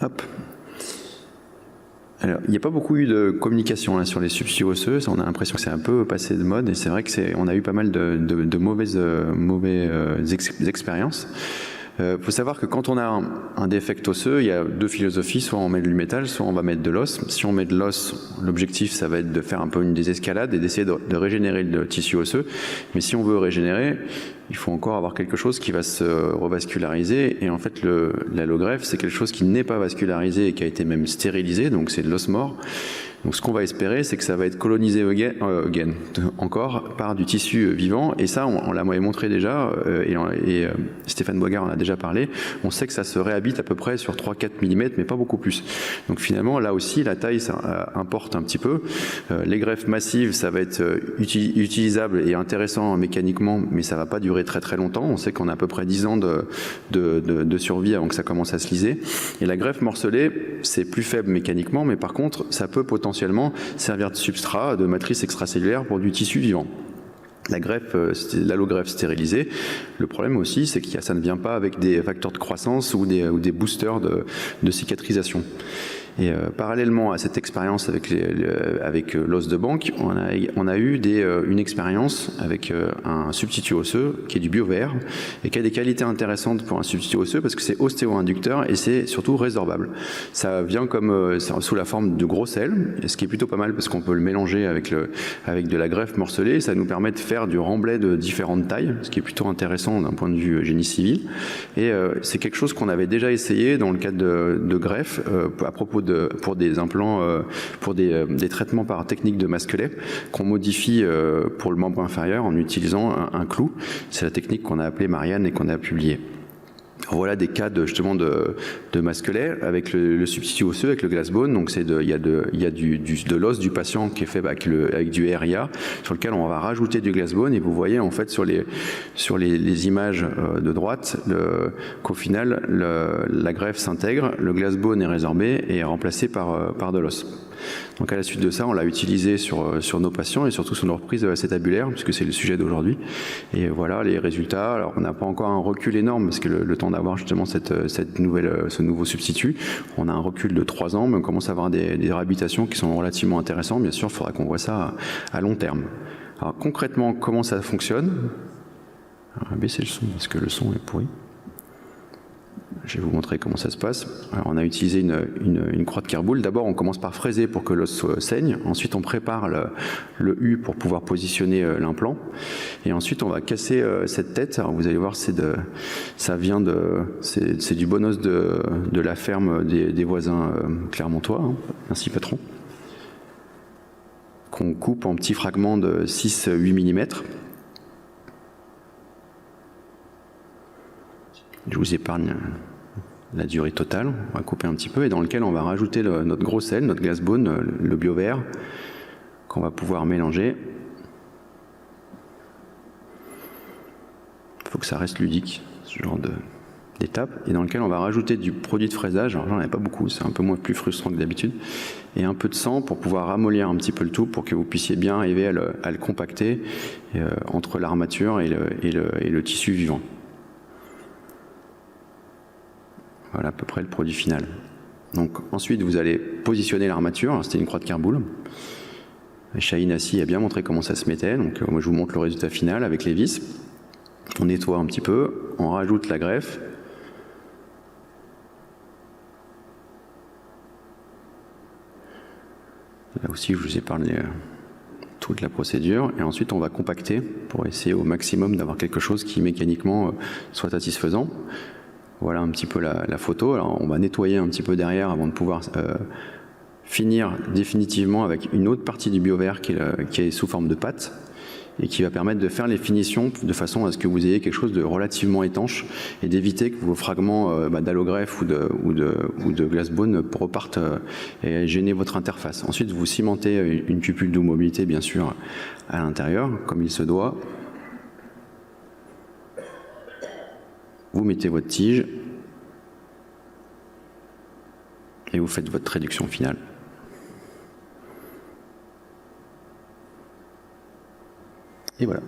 Hop. Alors, il n'y a pas beaucoup eu de communication là, sur les substituts osseux. On a l'impression que c'est un peu passé de mode, et c'est vrai que on a eu pas mal de mauvaises expériences. Faut savoir que quand on a un défect osseux, il y a deux philosophies, soit on met du métal, soit on va mettre de l'os. Si on met de l'os, l'objectif ça va être de faire un peu une désescalade et d'essayer de régénérer le tissu osseux. Mais si on veut régénérer, il faut encore avoir quelque chose qui va se revasculariser, et en fait l'allogreffe c'est quelque chose qui n'est pas vascularisé et qui a été même stérilisé, donc c'est de l'os mort. Donc ce qu'on va espérer, c'est que ça va être colonisé encore par du tissu vivant, et ça on l'a montré déjà, et Stéphane Boigard en a déjà parlé. On sait que ça se réhabite à peu près sur 3-4 mm, mais pas beaucoup plus. Donc finalement là aussi la taille ça importe un petit peu. Les greffes massives ça va être utilisable et intéressant mécaniquement, mais ça va pas durer très très longtemps. On sait qu'on a à peu près 10 ans de survie avant que ça commence à se liser. Et la greffe morcelée c'est plus faible mécaniquement, mais par contre ça peut potentiellement servir de substrat, de matrice extracellulaire pour du tissu vivant. La greffe, l'allogreffe stérilisée, le problème aussi, c'est que ça ne vient pas avec des facteurs de croissance ou des boosters de cicatrisation. Et parallèlement à cette expérience avec l'os de banque, on a eu une expérience avec un substitut osseux qui est du BioVR et qui a des qualités intéressantes pour un substitut osseux parce que c'est ostéo-inducteur et c'est surtout résorbable. Ça vient comme sous la forme de gros sels, ce qui est plutôt pas mal parce qu'on peut le mélanger avec de la greffe morcelée. Ça nous permet de faire du remblai de différentes tailles, ce qui est plutôt intéressant d'un point de vue génie civil. Et c'est quelque chose qu'on avait déjà essayé dans le cadre de greffe à propos pour des implants, pour des traitements par technique de Masquelet qu'on modifie pour le membre inférieur en utilisant un clou. C'est la technique qu'on a appelée Marianne et qu'on a publiée. Voilà des cas justement de Masquelet avec le substitut osseux, avec le glassbone. Donc il y a de l'os du patient qui est fait avec du RIA, sur lequel on va rajouter du glassbone, et vous voyez en fait sur les images de droite qu'au final la greffe s'intègre, le glassbone est résorbé et est remplacé par de l'os. Donc à la suite de ça, on l'a utilisé sur nos patients et surtout sur nos reprises acétabulaires, puisque c'est le sujet d'aujourd'hui. Et voilà les résultats. Alors on n'a pas encore un recul énorme, parce que le temps d'avoir justement ce nouveau substitut, on a un recul de 3 ans, mais on commence à avoir des réhabilitations qui sont relativement intéressantes. Bien sûr, il faudra qu'on voit ça à long terme. Alors concrètement, comment ça fonctionne? On va baisser le son, parce que le son est pourri. Je vais vous montrer comment ça se passe. Alors, on a utilisé une croix de Kerboul. D'abord, on commence par fraiser pour que l'os saigne. Ensuite, on prépare le U pour pouvoir positionner l'implant. Et ensuite, on va casser cette tête. Alors, vous allez voir, c'est du bon os de la ferme des voisins clermontois. Hein. Merci, patron. Qu'on coupe en petits fragments de 6-8 mm. Je vous épargne la durée totale, on va couper un petit peu, et dans lequel on va rajouter notre gros sel, notre glassbone, le BioVR, qu'on va pouvoir mélanger. Il faut que ça reste ludique, ce genre d'étape, et dans lequel on va rajouter du produit de fraisage. Alors j'en ai pas beaucoup, c'est un peu plus frustrant que d'habitude, et un peu de sang pour pouvoir ramollir un petit peu le tout, pour que vous puissiez bien arriver à le compacter entre l'armature et le tissu vivant. Voilà à peu près le produit final. Donc ensuite vous allez positionner l'armature. C'était une croix de Kerboul. Chahine Assi a bien montré comment ça se mettait. Donc moi je vous montre le résultat final avec les vis. On nettoie un petit peu, on rajoute la greffe. Là aussi je vous épargne toute la procédure, et ensuite on va compacter pour essayer au maximum d'avoir quelque chose qui mécaniquement soit satisfaisant. Voilà un petit peu la photo. Alors on va nettoyer un petit peu derrière avant de pouvoir finir définitivement avec une autre partie du BioVR qui est sous forme de pâte et qui va permettre de faire les finitions de façon à ce que vous ayez quelque chose de relativement étanche et d'éviter que vos fragments d'allogreffe ou de glassbone repartent et gêner votre interface. Ensuite vous cimentez une cupule de mobilité bien sûr à l'intérieur comme il se doit. Vous mettez votre tige et vous faites votre réduction finale. Et voilà.